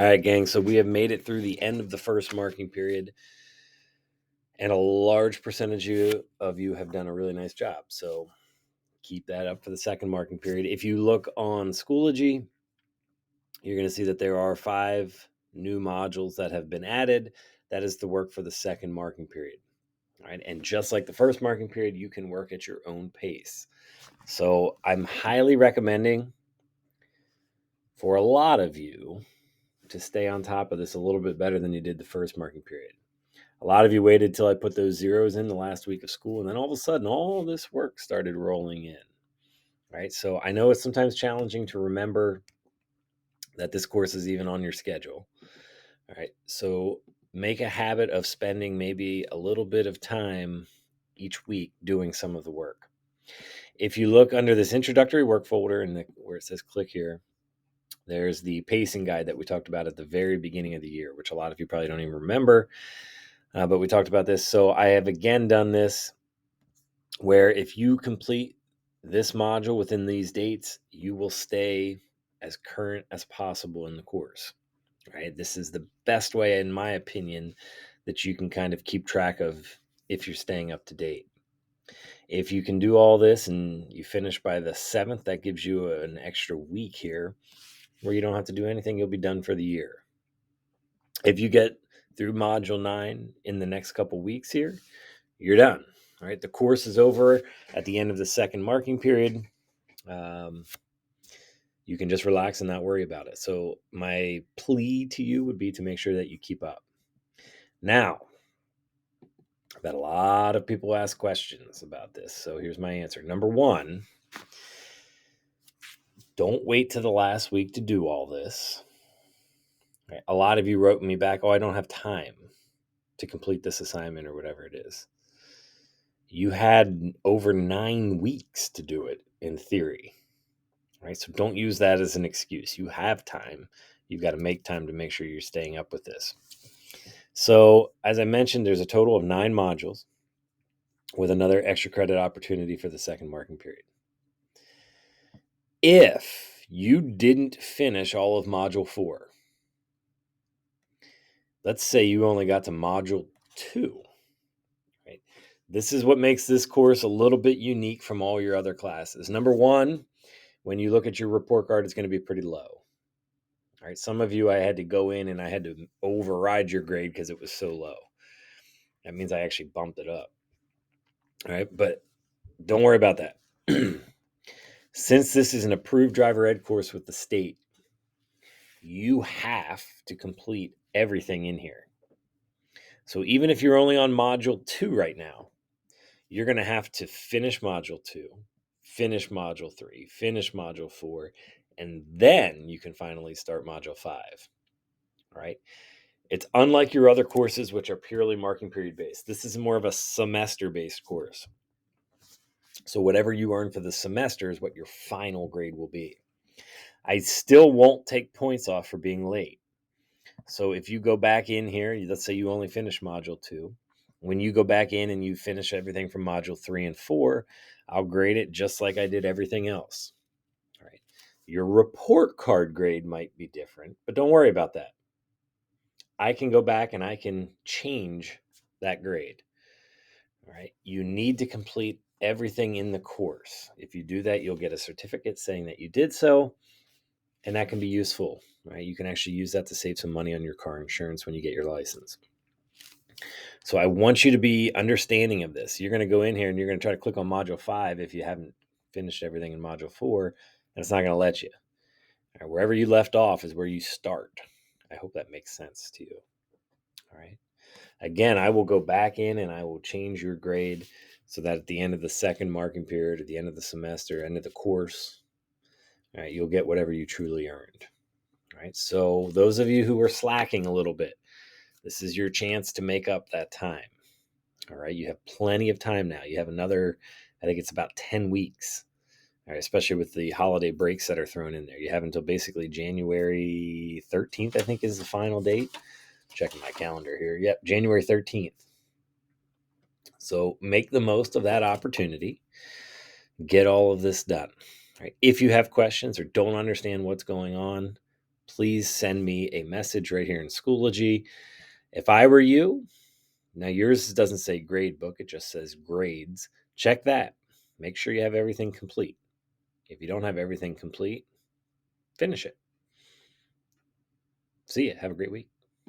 All right, gang. So we have made it through the end of the first marking period, and a large percentage of you have done a really nice job. So keep that up for the second marking period. If you look on Schoology, you're going to see that there are 5 new modules that have been added. That is the work for the second marking period. All right. And just like the first marking period, you can work at your own pace. So I'm highly recommending for a lot of you to stay on top of this a little bit better than you did the first marking period. A lot of you waited till I put those zeros in the last week of school, and then all of a sudden, all this work started rolling in. Right. So I know it's sometimes challenging to remember that this course is even on your schedule. All right. So make a habit of spending maybe a little bit of time each week doing some of the work. If you look under this introductory work folder and where it says click here, there's the pacing guide that we talked about at the very beginning of the year, which a lot of you probably don't even remember, but we talked about this. So I have again done this where if you complete this module within these dates, you will stay as current as possible in the course. Right? This is the best way, in my opinion, that you can kind of keep track of if you're staying up to date. If you can do all this and you finish by the 7th, that gives you an extra week here where you don't have to do anything. You'll be done for the year. If you get through module 9 in the next couple weeks here, you're done. All right. The course is over at the end of the second marking period. You can just relax and not worry about it. So my plea to you would be to make sure that you keep up. Now, I've had a lot of people ask questions about this. So here's my answer. Number 1, don't wait to the last week to do all this. Right? A lot of you wrote me back, I don't have time to complete this assignment or whatever it is. You had over 9 weeks to do it in theory. Right? So don't use that as an excuse. You have time. You've got to make time to make sure you're staying up with this. So, as I mentioned, there's a total of 9 modules with another extra credit opportunity for the second marking period. If you didn't finish all of module 4, let's say you only got to module 2, right? This is what makes this course a little bit unique from all your other classes. Number 1, when you look at your report card, it's going to be pretty low. All right, some of you, I had to go in and I had to override your grade because it was so low. That means I actually bumped it up. All right, but don't worry about that. Since this is an approved driver ed course with the state, you have to complete everything in here. So even if you're only on module 2 right now, you're going to have to finish module 2, finish module 3, finish module 4, and then you can finally start module 5. All right. It's unlike your other courses, which are purely marking period based. This is more of a semester based course. So whatever you earn for the semester is what your final grade will be. I still won't take points off for being late. So if you go back in here, let's say you only finish module 2. When you go back in and you finish everything from module 3 and 4, I'll grade it just like I did everything else. All right. Your report card grade might be different, but don't worry about that. I can go back and I can change that grade. All right. You need to complete everything in the course. If you do that, you'll get a certificate saying that you did so, and that can be useful, right? You can actually use that to save some money on your car insurance when you get your license. So I want you to be understanding of this. You're going to go in here and you're going to try to click on module 5 if you haven't finished everything in module 4, and it's not going to let you. All right, wherever you left off is where you start. I hope that makes sense to you. All right. Again, I will go back in and I will change your grade so that at the end of the second marking period, at the end of the semester, end of the course, all right, you'll get whatever you truly earned. All right. So those of you who are slacking a little bit, this is your chance to make up that time. All right. You have plenty of time now. You have another, I think it's about 10 weeks, all right, especially with the holiday breaks that are thrown in there. You have until basically January 13th, I think is the final date. Checking my calendar here. Yep, January 13th. So make the most of that opportunity. Get all of this done. All right. If you have questions or don't understand what's going on, please send me a message right here in Schoology. If I were you, now yours doesn't say grade book, it just says grades. Check that. Make sure you have everything complete. If you don't have everything complete, finish it. See ya. Have a great week.